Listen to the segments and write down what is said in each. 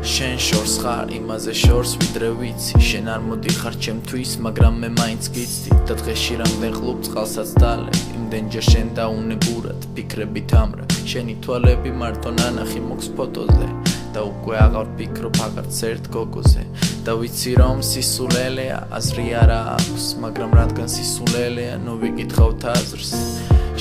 შენ შორს ხარ იმაზე შორს ვიდრე ვიცი შენ არ მოდიხარ ჩემთვის მაგრამ მე მაინც გიცდი და დღეში რამდენ ყლუp წყალსაც დალე იმდენჯერ შენ დაუნებურად ფიქრებით ამრა შენი თვალები მარტო ნანახი მოქვს ფოტოზე და უკვე აღარ ვფიქრობ აღარც ერთ გოგოზე და ვიცი რომ სისულელეა აზრი არა აქვს მაგრამ რადგან სისულელეა ნუ ვიკითხავთ აზრს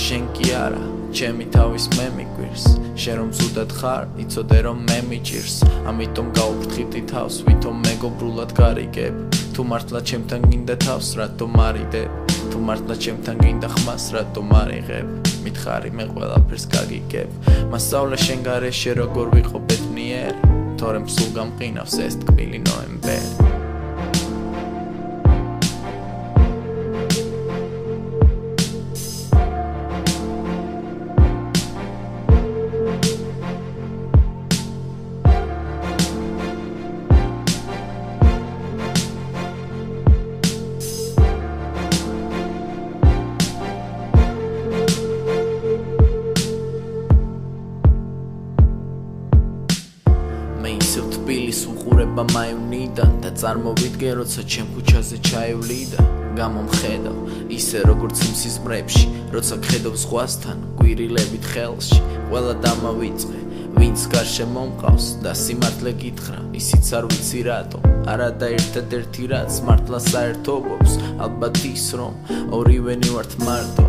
შენ კი არა ჩემი თავის მე მიგვირს შენ რომ ზუდად ხარ იცოდე რომ მე მიჭირს ამიტომ გავუფრთხილდი თავს ვითომ მეგობრულად გარიგებ თუ მართლა ჩემთან გინდა თავს რატომ არიდებ თუ მართლა ჩემთან გინდა ხმას რატომ არიღებ მითხარი მე ყველაფერს გაგიგებ მასწავლე შენ გარეშე როგორ ვიყო ბედნიერი თორემ სულ გამყინავს ეს ტკბილი ნოემბერი თბილის უყურება მაივნიდან და წარმოვიდგე როცა ჩემ ქუჩაზე ჩაივლიდა გამომხედავ ისე როგორც იმ სიზმრებში როცა გხედავ ზღვასთან გვირილებით ხელში ყველა დამავიწყე ვინც გარშემო მყავს და სიმართლე გითხრა ისიც არ ვიცი რატომ არა და ერთადერთი რაც მართლა საერთო გვაქვს ალბათ ის რომ ორივენი ვართ მარტო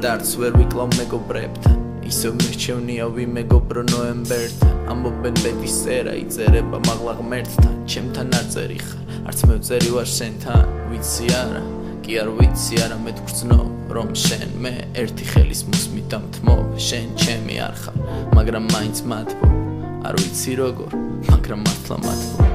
დარც ვერ ვიკლავ მეგობრებთან ისევ მირჩევნია ვიმეგობრო ნოემბერთან ამბობენ ბედის წერა იწერება მაღლა ღმერთთან ჩემთან არ წერი ხარ არც მე ვწერი ვარ შენთან ვიცი არა კი არ ვიცი არა მე ვგრძნობ რომ შენ მე ერთი ხელის მოსმით დამთმობ შენ ჩემი არ ხარ მაგრამ მაინც მათბობ არ ვიცი როგორ მაგრამ მართლა მათბობ